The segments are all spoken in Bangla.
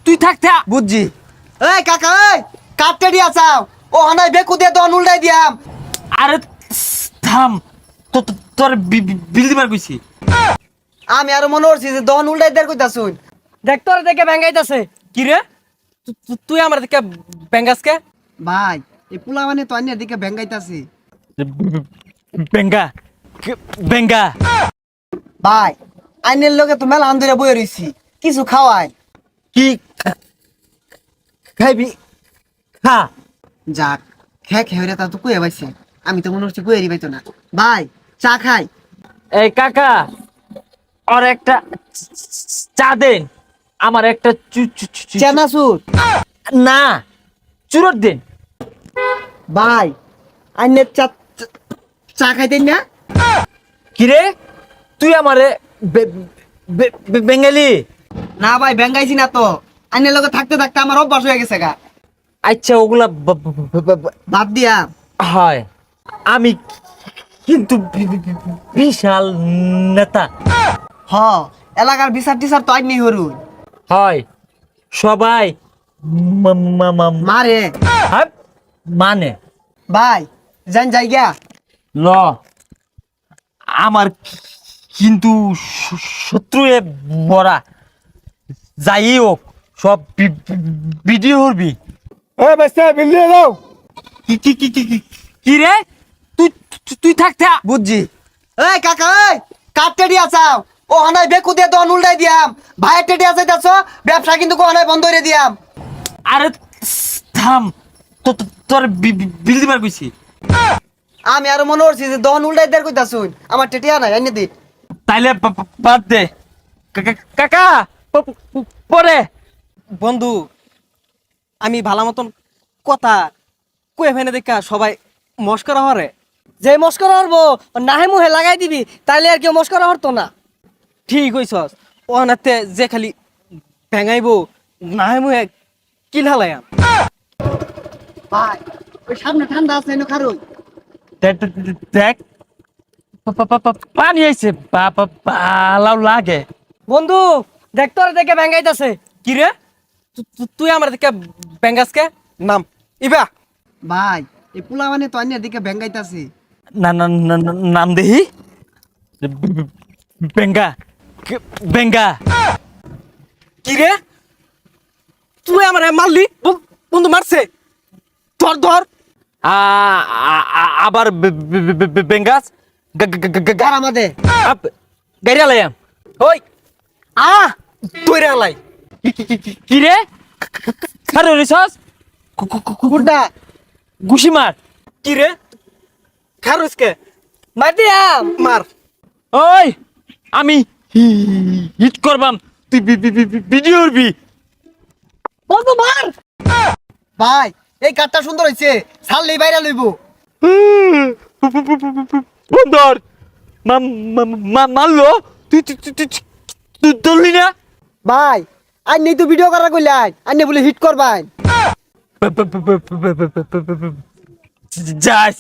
তুই থাকতে বুঝছি। এই কাকা, এই কাটতে দিয়া চাও ও হানাই বেকু দিয়ে দন উল্টাই দিয়াম। আরে থাম, তোর বিল দিবার কইছি। আমি আরো মনে করছি যে দন উল্টাই দেয়ার কইতা শুন। দেখ তোর দেখে ব্যাঙ্গাইতাছে। কি রে তুই আমার দিকে ব্যাঙ্গাসকে? ভাই এই পোলা মানে তো আইনের দিকে ভেঙ্গাইতাছি। বেঙ্গা বেঙ্গা ভাই আইনের লোকে তো মেলা আন্দরে বয়ে রইছি, কিছু খাওয়াই। কি খাইবি? খা। যাক খেয়ে তা তো কুয়ে পাইছে, আমি তো মনে হচ্ছে কুয়েরই পাইতো না। ভাই চা খাই। এই কাকা, আর একটা চা দেন, আমার একটা চেনাচুর। না, চুরোট দেন। ভাই আইনের চা চা খাইতেন না? কিরে তুই আমারে বেঙ্গালি? না ভাই ভেঙ্গাইছি না তো, আইনের লোকে থাকতে থাকতে আমার অভ্যাস হয়ে গেছে গা। আচ্ছা ওগুলা বাদ দিয়া। হয়, আমি কিন্তু বিশাল নেতা। হ, এলাকার বিচার টিচার তো আইনি হরুন। হয়, সবাই মারে। হ্যাঁ, মানে ভাই যান জায়গা। ল, আমার কিন্তু শত্রু বড়া, যাই হোক সব ভিডিও করবি। এই বাচ্চা বিল দিয়ে দাও। কি রে তুই তুই থাকতে বুঝছি। এই কাকা, এই কাটতে দিয়া চাও ও হানাই বেকু দিয়ে দন উল্টাই দিয়াম। ভাইয়ের টেডিয়া চাইতাছ, ব্যবসা কিন্তু কোহানায় বন্ধ করে দিয়াম। আরে থাম, তোর বিল দিবার কইছি। আমি আরো মনে করছি যে দন উল্টাই দেয়ার কইতা শুন, আমার টেটিয়া নাই আইনে দি। তাইলে বাদ দে কাকা, পরে। বন্ধু, আমি ভালো মতন কথা কয়ে ফেনে দেখা সবাই মস্করা হরে। যে মস্করা হরবো নাহে মুহে লাগাই দিবি, তাইলে আর কেউ মস্করা হরতো না। ঠিক হইছস, ও নাতে যে খালি ভেঙাইবো নাহে মুহে কিল হালায়াম। ভাই ওই সামনে ঠান্ডা আছে এনে খারুই। দেখ পানি আইছে, পালাও লাগে। বন্ধু দেখ তোর দেখে ব্যাঙ্গাইতাছে। কি রে তুই আমার দিকে ব্যাঙ্গাসকে? নাম ইবা। ভাই এই পোলা মানে তো আইনের দিকে ভেঙ্গাইতাছি। না না না নাম দেহি। বেঙ্গা বেঙ্গা। কি রে তুই আমার মারলি? বন্ধু মারছে, ধর ধর। আবার বেঙ্গাস গার আমাদের। গাড়ি আলাইম। ওই তুই রে আলাই। কি রে খারে রিসস কুকুরটা গুশি মার। কি রে খারুসকে মার দিয়াম। মার। ওই আমি হিট করবাম, তুই ভিডিও করবি। বন্ধু মার। ভাই এই কাঠটা সুন্দর হইছে, ছাড়লেই বাইরে লইব। বন্দর মারলো, তুই তুই ধরলি না। ভাই আইনি তো ভিডিও করা কইলাই, আইনি বলে হিট করবাই। যাস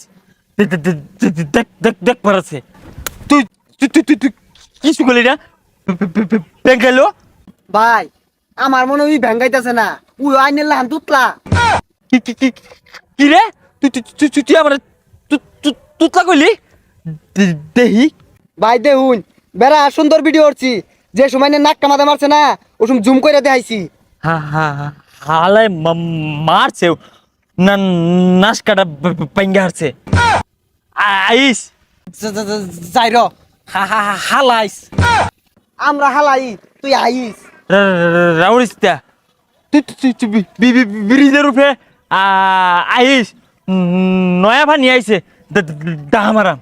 দেখ দেখ দেখ পারাছে। তুই তুই তুই তুই তুই কিছু করলি না? গেল ভাই আমার মনে হয় ভেঙ্গাইতেছে না, ওই আইনের লাহান তুতলা। কি রে তুই তুই তুই তুই আমার তুতলা করলি দেহি। ভাই দেখুন বেড়া সুন্দর ভিডিও করছি, যে সময় নাক কামাতে মারছে না ও সময় জুম করে দেখাইছি। হালাই মারছে না, নাশ কাটা পাইঙ্গা হারছে। আইস যাই র হালাইস। আমরা হালাই তুই আইস। রাউরিস্তা, তুই তুই তুই ব্রিজের উপরে আইস, নয়া পানি আইছে দাহামারাম।